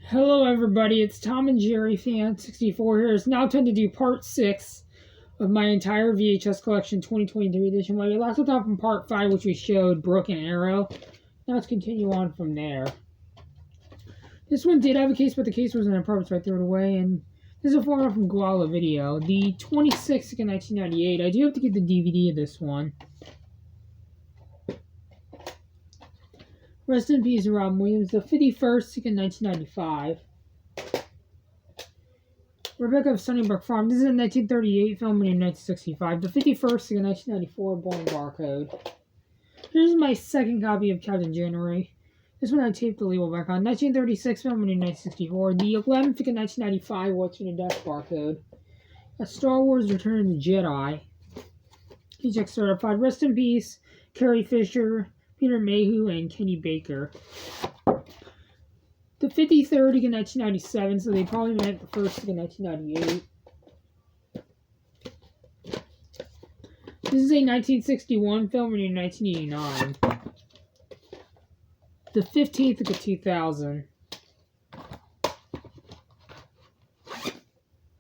Hello everybody, it's Tom and Jerry Fan 64 here. It's now time to do part 6 of my entire VHS Collection 2023 edition. We last left off from part 5, which we showed Broken Arrow. Now let's continue on from there. This one did have a case, but the case wasn't in purpose, so I threw it away. And this is a photo from Guala Video. The 26th of 1998. I do have to get the DVD of this one. Rest in peace, Robin Williams. The 51st of 1995. Rebecca of Sunnybrook Farm. This is a 1938 film in 1965. The 51st of 1994. Born Barcode. Here's my second copy of Captain January. This one I taped the label back on. 1936 film in 1964. The 11th of 1995. Watching the Death Barcode. A Star Wars Return of the Jedi. Paycheck Certified. Rest in peace, Carrie Fisher, Peter Mayhew, and Kenny Baker. The 53rd of 1997, so they probably meant the 1st of 1998. This is a 1961 film in 1989. The 15th of 2000.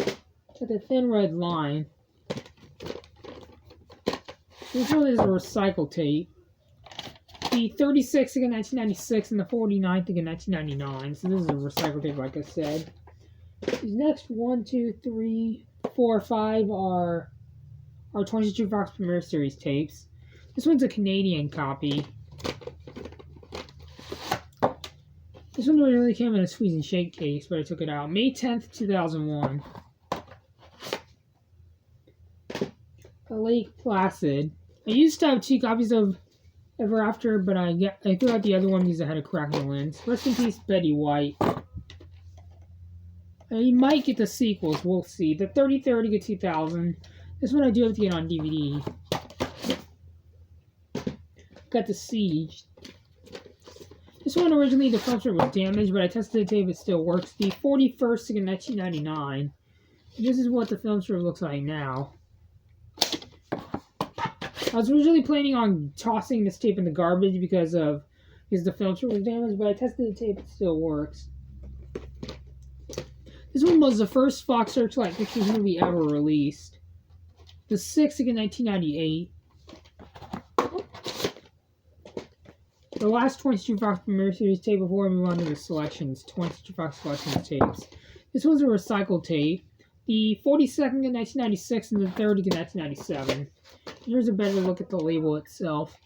At the Thin Red Line. This one is a recycle tape. The 36th of 1996 and the 49th of 1999. So this is a recycle tape, like I said. These next 1, 2, 3, 4, 5 are 22 Fox Premiere Series tapes. This one's a Canadian copy. This one originally came in a squeeze and shake case, but I took it out. May 10th, 2001. Lake Placid. I used to have 2 copies of Ever After, but I threw out the other one because I had a crack in the lens. Rest in peace, Betty White. You might get the sequels, we'll see. The 33rd of 2000. This one I do have to get on DVD. Got The Siege. This one originally the film strip was damaged, but I tested the tape, it still works. The 41st of 1999. This is what the film strip looks like now. I was originally planning on tossing this tape in the garbage because the film strip was damaged, but I tested the tape, it still works. This one was the first Fox Searchlight Pictures movie ever released. The 6th of 1998. The last 22 Fox Premiere Series tape before I move on to the selections. 22 Fox Selections tapes. This one's a recycled tape. The 42nd of 1996 and the 3rd of 1997. Here's a better look at the label itself.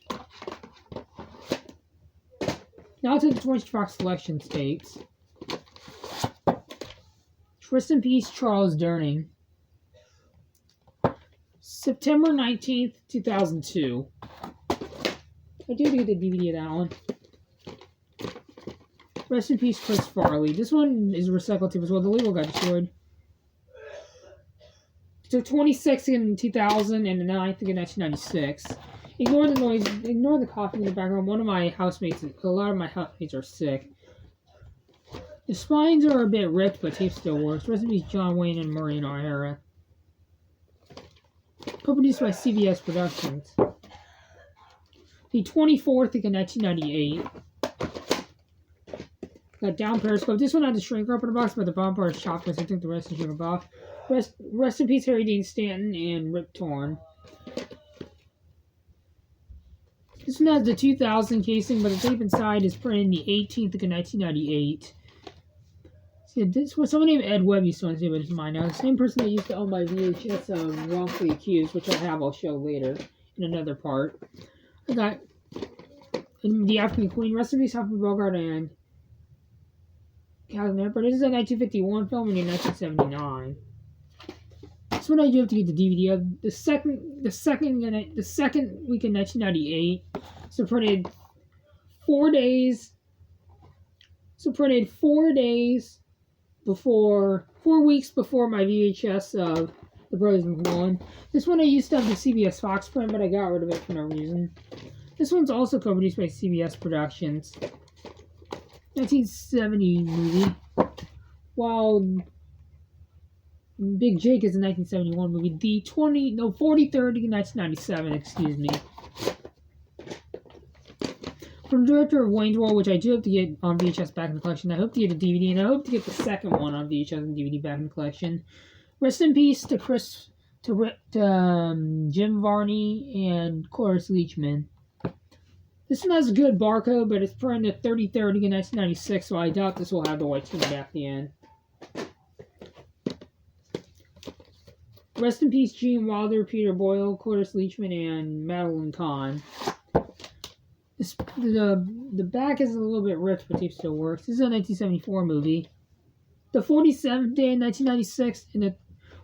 Now to the 22 Fox Selections tapes. Rest in peace, Charles Durning. September 19th, 2002. I do get the DVD of that one. Rest in peace, Chris Farley. This one is a recycled tape as well. The label got destroyed. So 26th in 2000 and the 9th in 1996. Ignore the noise. Ignore the coughing in the background. A lot of my housemates are sick. The spines are a bit ripped, but tape still works. Rest in peace, John Wayne and Maureen O'Hara. Co-produced by CBS Productions. The 24th of 1998. Got down periscope. This one had the shrink wrap in the box, but the bottom part is chopped, so I took the rest and shrink it off. Rest in peace, Harry Dean Stanton and Rip Torn. This one has the 2000 casing, but the tape inside is printed in the 18th of 1998. See, this was someone named Ed Webb used to see, but it's mine now. The same person that used to own my VHS of Wrongfully Accused, which I'll show later in another part. I got The African Queen, Rest in peace, Humphrey Bogart and Calvin But this is a 1951 film in 1979. This one I do have to get the DVD of. The second week in 1998. So printed 4 days. So printed 4 days before, 4 weeks before my VHS of The Brothers McMullen. This one I used to have the CBS Fox print, but I got rid of it for no reason. This one's also co-produced by CBS Productions. 1970 movie. While Big Jake is a 1971 movie. The 43rd of 1997, excuse me. From the director of Wayne's World, which I do hope to get on VHS back in the collection. I hope to get a DVD, and I hope to get the second one on VHS and DVD back in the collection. Rest in peace to Jim Varney and Cloris Leachman. This one has a good barcode, but it's printed 33rd again, 1996, so I doubt this will have the white screen back at the end. Rest in peace, Gene Wilder, Peter Boyle, Cloris Leachman, and Madeline Kahn. The back is a little bit ripped, but tape still works. This is a 1974 movie. The 47th day in 1996,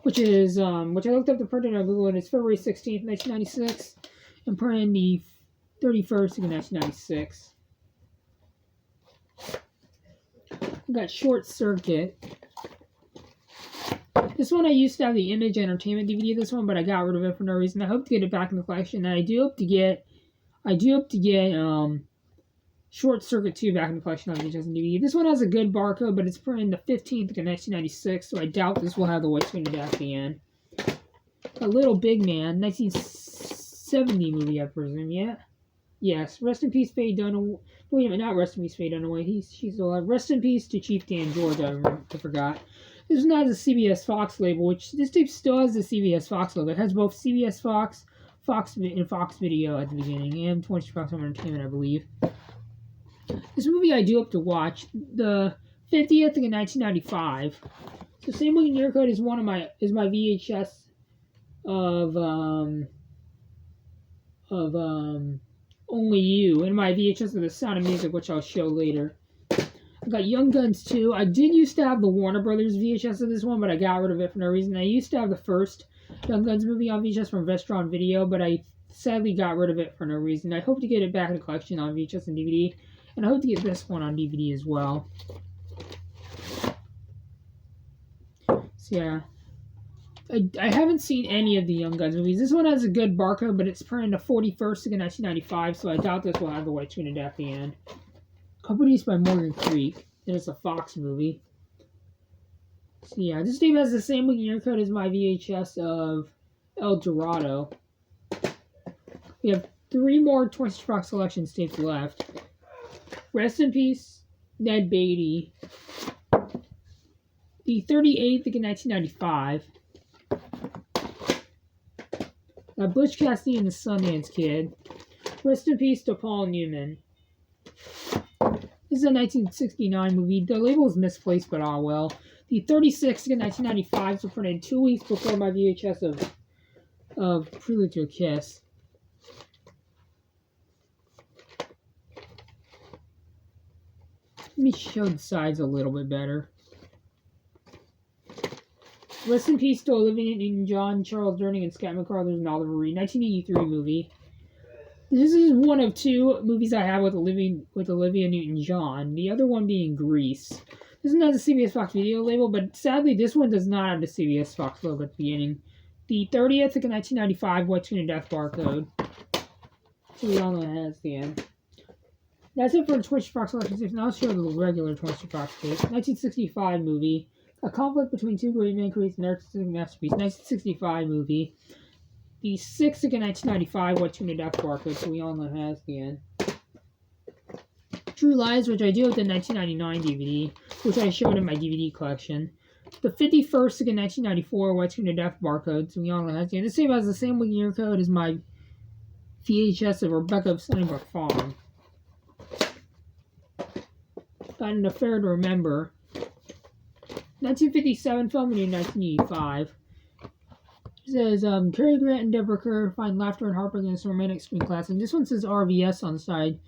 which I looked up the print on Google, and it's February 16th, 1996, and printed the 31st in 1996. We got Short Circuit. This one I used to have the Image Entertainment DVD of this one, but I got rid of it for no reason. I hope to get it back in the collection, and I do hope to get Short Circuit 2 back in the collection on VHS and DVD. This one has a good barcode, but it's printed the 15th of 1996, so I doubt this will have the white screen back at the end. A Little Big Man, 1970 movie, I presume, yeah? Yes. Rest in peace, Faye Dunaway. Wait a minute, not rest in peace, Faye Dunaway. She's still alive. Rest in peace to Chief Dan George, I forgot. This one has a CBS Fox label, which this tape still has the CBS Fox logo. It has both CBS Fox, and Fox Video at the beginning, and 20th Fox Home Entertainment, I believe. This movie I do hope to watch. The 50th in 1995. So same looking year code is my VHS of Only You, and my VHS of The Sound of Music, which I'll show later. I got Young Guns 2. I did used to have the Warner Brothers VHS of this one, but I got rid of it for no reason. I used to have the first Young Guns movie on VHS from Vestron Video, but I sadly got rid of it for no reason. I hope to get it back in the collection on VHS and DVD, and I hope to get this one on DVD as well. So yeah. I haven't seen any of the Young Guns movies. This one has a good barcode, but it's printed the 41st in 1995, so I doubt this will have the white screen at the end. Produced by Morgan Creek, and it's a Fox movie. So yeah, this tape has the same year code as my VHS of El Dorado. We have 3 more 20th Fox Collection tapes left. Rest in peace, Ned Beatty. The 38th in 1995. Butch Cassidy and the Sundance Kid. Rest in peace to Paul Newman. This is a 1969 movie. The label is misplaced, but ah well. The 36th in 1995 was printed 2 weeks before my VHS of Prelude to a Kiss. Let me show the sides a little bit better. Rest in peace to Olivia Newton-John, Charles Durning, and Scott McCarthy and Oliver Reed. 1983 movie. This is one of 2 movies I have with Olivia Newton-John. The other one being Grease. This one has a CBS Fox Video label, but sadly this one does not have the CBS Fox logo at the beginning. The 30th of 1995 White Screen of Death barcode. So we all know it has the end. That's it for the 20th Fox Collection tapes. Now I'll show the regular 20th Fox tapes. 1965 movie. A conflict between 2 great men creates an artistic masterpiece. 1965 movie. The 6th of 1995 White Screen of Death barcode, so we all know it has the end. True Lies, which I do with the 1999 DVD, which I showed in my DVD collection. The 51st of 1994 White Screen of Death barcode, so we all know it has the end. This tape has the same year code as my VHS of Rebecca of Sunnybrook Farm. Got an Affair to Remember. 1957 film in 1985. It says, Cary Grant and Deborah Kerr find laughter and heartbreak in this romantic screen classic. This one says RVS on the side.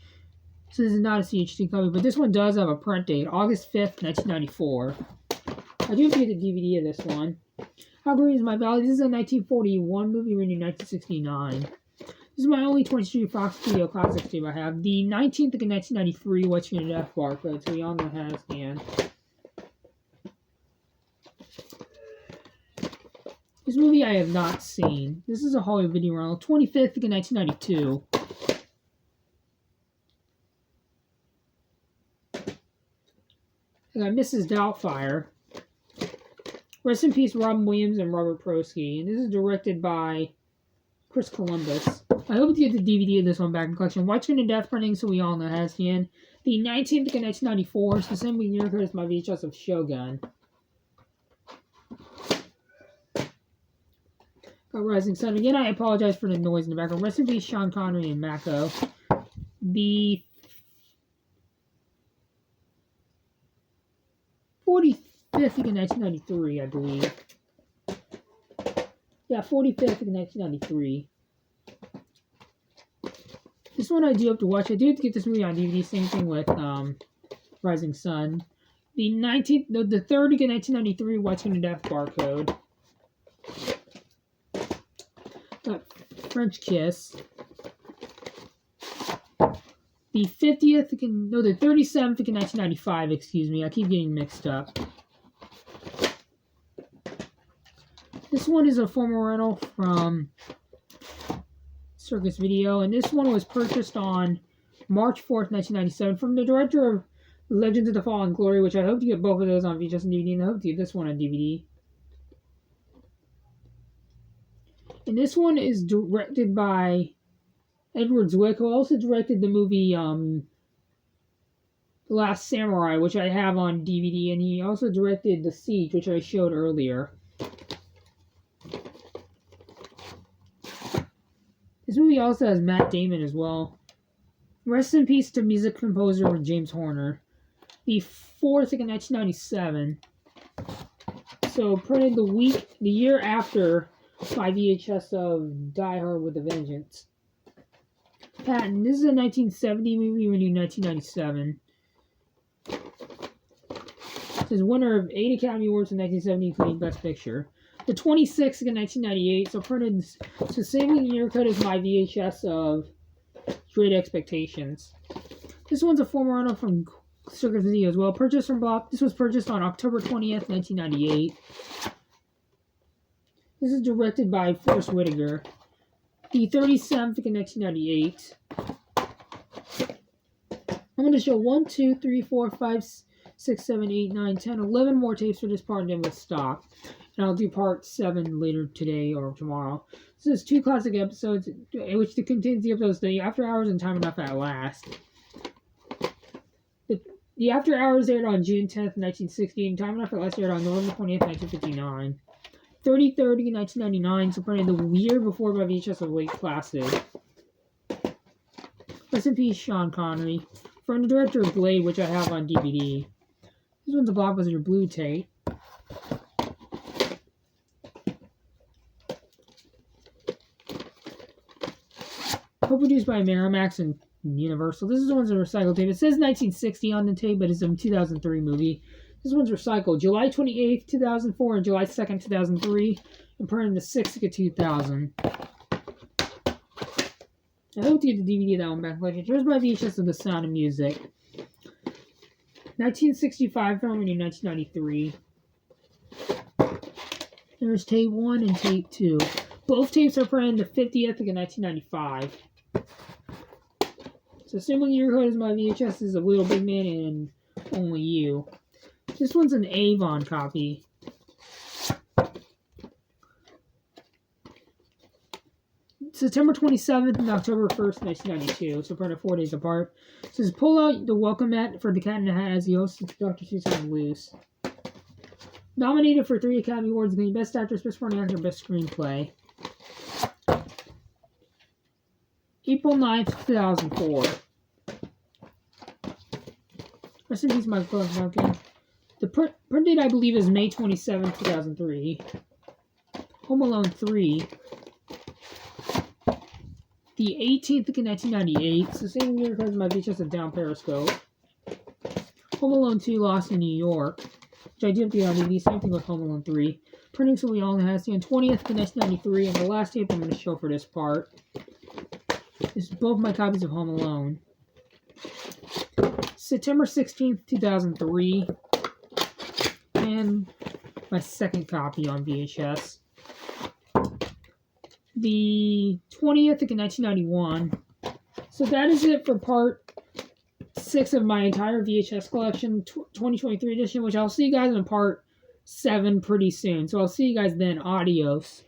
So this is not a CHD copy, but this one does have a print date, August 5th, 1994. I do have to get the DVD of this one. How Great Is My Valley? This is a 1941 movie written in 1969. This is my only 23 Fox Video Classics tape I have. The 19th of 1993 White Screen of Death barcode, so we all know it has the end. This movie I have not seen. This is a Hollywood video rental. 25th of 1992. I got Mrs. Doubtfire. Rest in peace, Robin Williams and Robert Prosky. And this is directed by Chris Columbus. I hope to get the DVD of this one back in collection. Watching the Death printing, so we all know has the end. The 19th of 1994, so the same year as my VHS of Shogun. Got Rising Sun. Again, I apologize for the noise in the background. Rest in peace, Sean Connery and Mako. The 45th of 1993, I believe. Yeah, 45th of 1993. This one I do have to watch. I do have to get this movie on DVD. Same thing with Rising Sun. The 3rd of 1993, Watching the Death barcode. Got French Kiss. The 50th, the 37th of 1995, excuse me. I keep getting mixed up. This one is a former rental from Circus Video, and this one was purchased on March 4th, 1997 from the director of Legends of the Fallen Glory, which I hope to get both of those on VHS and DVD, and I hope to get this one on DVD. And this one is directed by Edward Zwick, who also directed the movie The Last Samurai, which I have on DVD, and he also directed The Siege, which I showed earlier. This movie also has Matt Damon as well. Rest in peace to music composer James Horner. The 4th of 1997. So printed the year after my VHS of Die Hard with a Vengeance. Patton. This is a 1970 movie renewed 1997. It says winner of 8 Academy Awards in 1970, including Best Picture. The 26th of 1998, so printed the same year code as my VHS of Great Expectations. This one's a former rental from Circus Video as well. Purchased from Block. This was purchased on October 20th, 1998. This is directed by Forrest Whitaker. The 37th of 1998. I'm going to show 1, 2, 3, 4, 5, 6, 7, 8, 9, 10, 11 more tapes for this part and then we'll stop. And I'll do part 7 later today or tomorrow. This is 2 classic episodes, which contains the episodes The After Hours and Time Enough at Last. The After Hours aired on June 10th, 1960, and Time Enough at Last aired on November 20th, 1959. 30/30, 1999, so printed the year before my VHS of Lake Placid. Rest in peace, Sean Connery. From the director of Blade, which I have on DVD. This one's a Blockbuster blue tape. Co-produced by Miramax and Universal. This is the one's a recycled tape. It says 1960 on the tape, but it's a 2003 movie. This one's recycled. July 28th, 2004 and July 2nd, 2003. And printed the 6th of 2000. I hope to get the DVD of that one back. Here's my VHS of The Sound of Music. 1965 film in 1993. There's tape 1 and tape 2. Both tapes are printed the 50th of 1995. So similar year code as my VHS is a Little Big Man and Only You. This one's an Avon copy. September 27th and October 1st, 1992. So printed 4 days apart. It says pull out the welcome mat for the Cat in the Hat as the host of Dr. Seuss on Loose. Nominated for 3 Academy Awards, including Best Actress, Best Supporting Actor, Best Screenplay. April 9th, 2004. Rest in peace, Michael Duncan. The print date, I believe, is May 27th, 2003. Home Alone 3. The 18th of 1998. It's the same year as my VHS of Down Periscope. Home Alone 2, Lost in New York. Which I did on DVD. Same thing with Home Alone 3. Printing so we all has the 20th of 1993. And the last tape I'm going to show for this part is both my copies of Home Alone. September 16th, 2003. And my second copy on VHS. The 20th of 1991. So that is it for part 6 of my entire VHS collection, 2023 edition, which I'll see you guys in part 7 pretty soon. So I'll see you guys then. Adios.